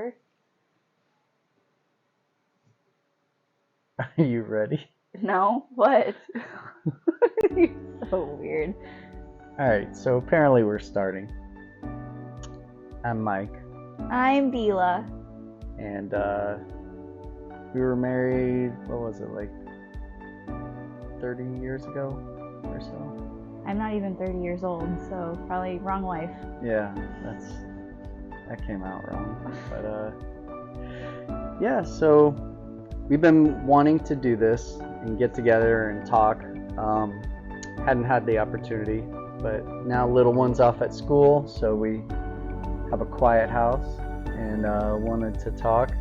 ever. Are you ready? No? What? You're so weird. Alright, so apparently we're starting. I'm Mike, I'm Bila. and we were married, what was it, like 30 years ago or so? I'm not even 30 years old, so probably wrong life. Yeah, that came out wrong. But yeah, so we've been wanting to do this and get together and talk. Hadn't had the opportunity, but now little one's off at school, so we have a quiet house and wanted to talk.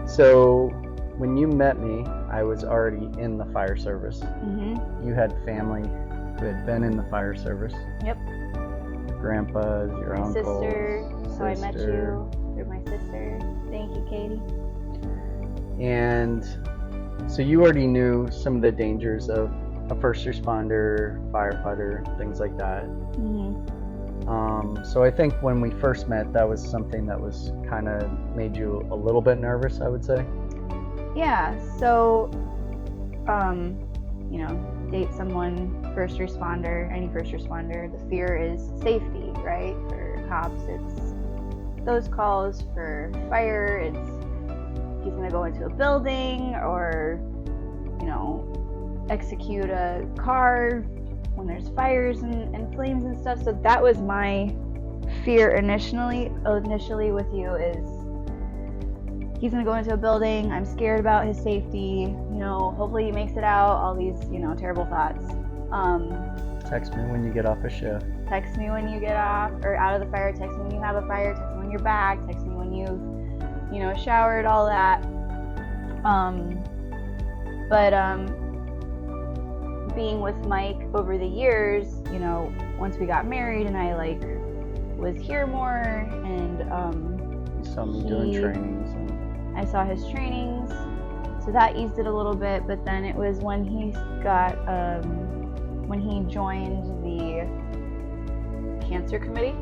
So when you met me, I was already in the fire service. Mm-hmm. You had family who had been in the fire service. Yep. Your grandpas, your My uncles, sister. So I met sister. you through my sister. Thank you, Katie. And so you already knew some of the dangers of a first responder, firefighter, things like that. Mm-hmm. So I think when we first met, that was something that was kind of made you a little bit nervous, I would say. Yeah, so, date someone, first responder, any first responder, the fear is safety, right? For cops, it's those calls. For fire, it's he's gonna go into a building or, execute a car when there's fires and flames and stuff. So that was my fear initially with you, is he's gonna go into a building, I'm scared about his safety, hopefully he makes it out, all these, terrible thoughts. Text me when you get off a shift. Text me when you get off or out of the fire, text me when you have a fire, text me when you're back, text me when you've, showered, all that. Being with Mike over the years, once we got married and I was here more, and You saw me doing trainings. I saw his trainings, so that eased it a little bit. But then it was when he joined the cancer committee,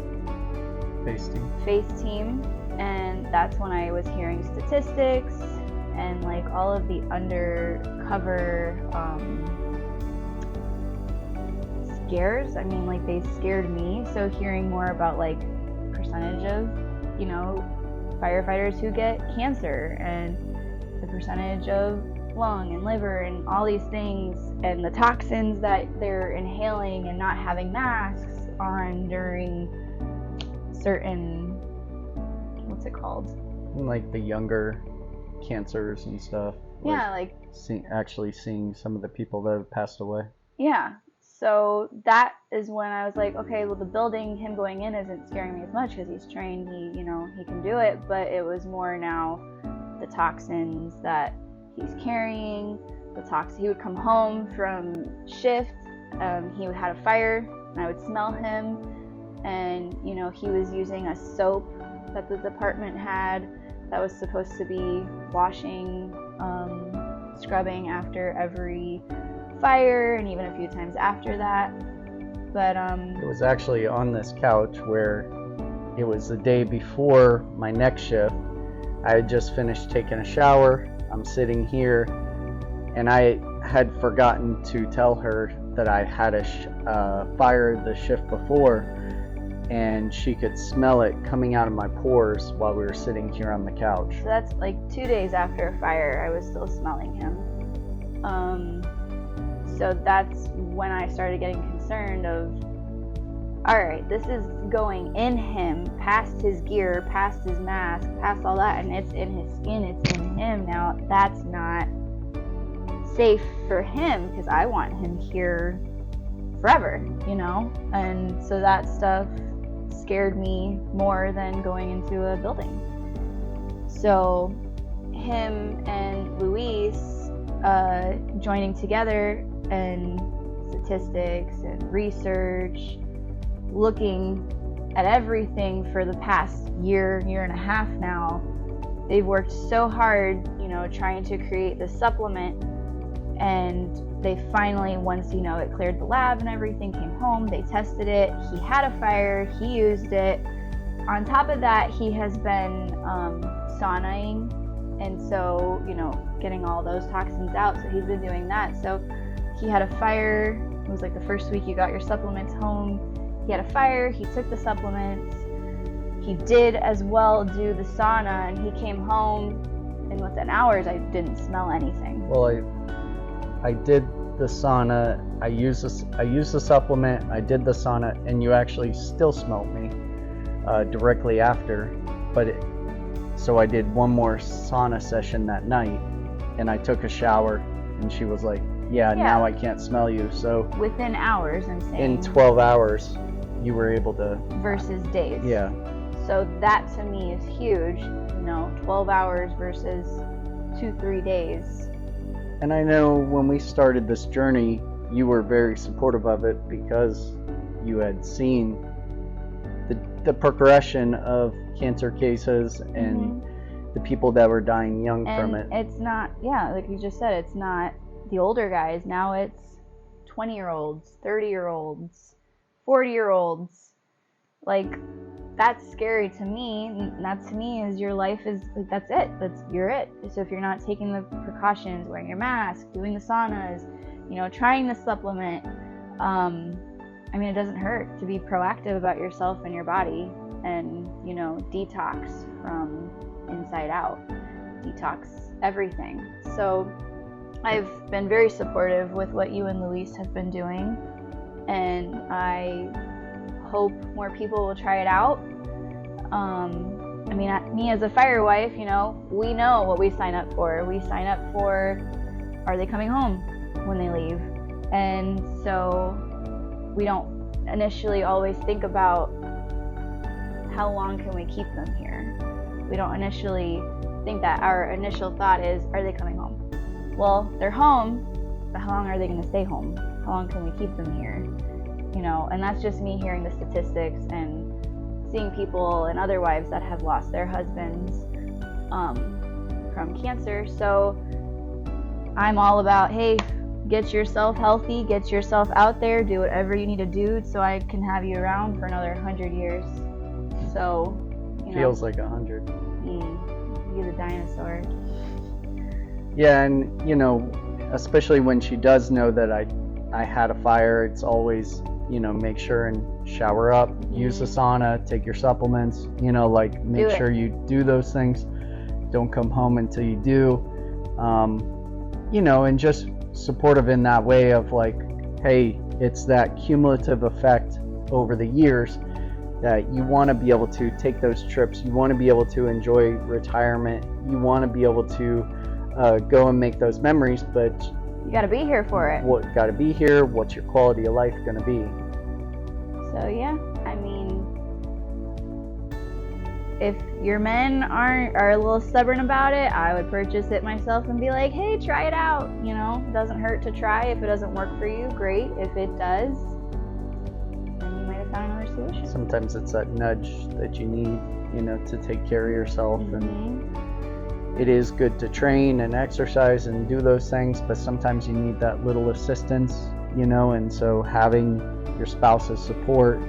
FACE team, and that's when I was hearing statistics and all of the undercover scares. I mean, they scared me. So hearing more about percentage of, firefighters who get cancer and the percentage of lung and liver and all these things, and the toxins that they're inhaling and not having masks on during certain, what's it called? The younger cancers and stuff. Yeah, actually seeing some of the people that have passed away. Yeah. So that is when I was like, okay, well, the building, him going in isn't scaring me as much because he's trained, he can do it. But it was more now the toxins that he's carrying, he would come home from shift, he had a fire, and I would smell him, and, he was using a soap that the department had that was supposed to be washing, scrubbing after every fire, and even a few times after that. But it was actually on this couch where it was the day before my next shift. I had just finished taking a shower. I'm sitting here, and I had forgotten to tell her that I had a fire the shift before, and she could smell it coming out of my pores while we were sitting here on the couch. So that's 2 days after a fire, I was still smelling him. So that's when I started getting concerned of, all right, this is going in him, past his gear, past his mask, past all that, and it's in his skin, it's in him. Now, that's not safe for him because I want him here forever, And so that stuff scared me more than going into a building. So him and Luis joining together, and statistics and research, looking at everything for the past year and a half now. They've worked so hard, trying to create this supplement, and they finally, once, it cleared the lab and everything, came home, they tested it, he had a fire, he used it, on top of that, he has been saunaing, and so, you know, getting all those toxins out. So he's been doing that. So he had a fire. It was like the first week you got your supplements home. He had a fire. He took the supplements. He did as well do the sauna, and he came home, and within hours I didn't smell anything. Well, I did the sauna. I used the supplement. I did the sauna, and you actually still smelled me directly after. So I did one more sauna session that night, and I took a shower, and she was like, yeah, now I can't smell you. So within hours, I'm saying. In 12 hours, you were able to. Versus days. Yeah. So that to me is huge. You know, 12 hours versus 2-3 days. And I know when we started this journey, you were very supportive of it because you had seen the progression of cancer cases and the people that were dying young from it. It's not, like you just said, it's not the older guys. Now it's 20-year-olds, 30-year-olds, 40-year-olds. Like, that's scary to me. And that to me is your life is, like, that's it. You're it. So if you're not taking the precautions, wearing your mask, doing the saunas, you know, trying the supplement, I mean, it doesn't hurt to be proactive about yourself and your body and, you know, detox from inside out, detox everything. So I've been very supportive with what you and Luis have been doing, and I hope more people will try it out. I mean, me as a fire wife, you know, we know what we sign up for. We sign up for, are they coming home when they leave? And so we don't initially always think about how long can we keep them here. We don't initially think that. Our initial thought is, are they coming home? Well, they're home, but how long are they going to stay home? How long can we keep them here? You know, and that's just me hearing the statistics and seeing people and other wives that have lost their husbands from cancer. So I'm all about, hey, get yourself healthy, get yourself out there, do whatever you need to do so I can have you around for another 100 years. So, you know. Feels like 100. You're the dinosaur. Yeah, and, you know, especially when she does know that I had a fire, it's always, you know, make sure and shower up, use the sauna, take your supplements, you know, like make sure you do those things. Don't come home until you do. You know, and just supportive in that way of like, hey, it's that cumulative effect over the years that you want to be able to take those trips. You want to be able to enjoy retirement. You want to be able to go and make those memories, but you got to be here for it. What got to be here? What's your quality of life going to be? So yeah, I mean, if your men are a little stubborn about it, I would purchase it myself and be like, hey, try it out. You know, it doesn't hurt to try. If it doesn't work for you, great. If it does, then you might have found another solution. Sometimes it's that nudge that you need, you know, to take care of yourself. And it is good to train and exercise and do those things, but sometimes you need that little assistance, you know, and so having your spouse's support,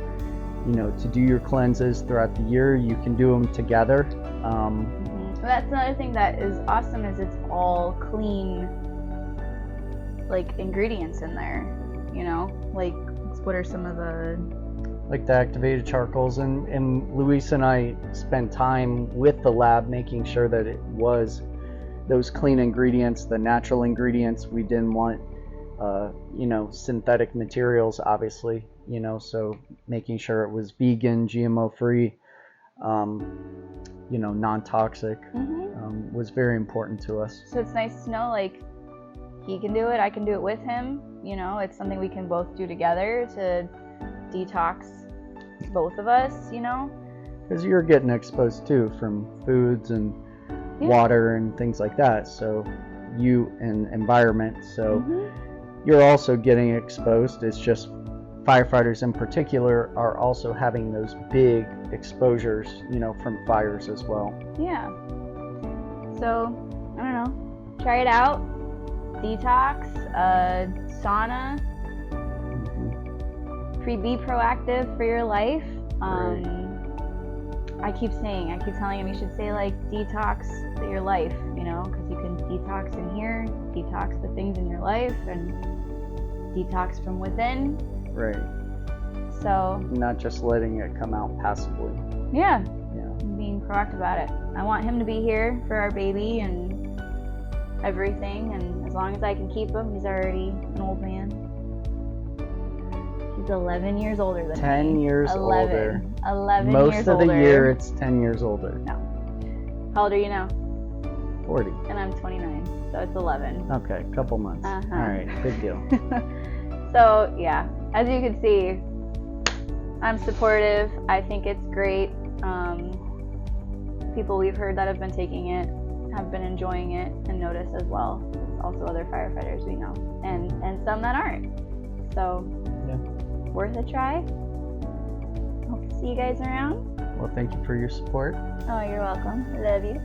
you know, to do your cleanses throughout the year, you can do them together. That's another thing that is awesome is it's all clean, like, ingredients in there, you know, like, what are some of the... Like the activated charcoals, and Luis and I spent time with the lab making sure that it was those clean ingredients, the natural ingredients. We didn't want, you know, synthetic materials, obviously, you know, so making sure it was vegan, GMO free, you know, non-toxic, was very important to us. So it's nice to know, like, he can do it, I can do it with him, you know, it's something we can both do together to detox both of us, you know, because you're getting exposed too from foods and water and things like that, so you and environment, so you're also getting exposed. It's just firefighters in particular are also having those big exposures, you know, from fires as well. So I don't know, try it out. Detox, sauna, be proactive for your life. I keep telling him you should say like detox your life, you know, because you can detox in here, detox the things in your life, and detox from within. Right. So Not just letting it come out passively. yeah, Yeah. being proactive about it. I want him to be here for our baby and everything, and as long as I can keep him, he's already an old man. He's 11 years older than me. 10 years 11. older. 11 Most years of the older. year, it's 10 years older. How old are you now? 40. And I'm 29, so it's 11. Okay, couple months. Uh-huh. All right, big deal. So yeah, as you can see, I'm supportive. I think it's great. People we've heard that have been taking it have been enjoying it and notice as well. There's also other firefighters we know, and some that aren't. So Yeah. worth a try. Hope to see you guys around. Well, thank you for your support. Oh, you're welcome. I love you.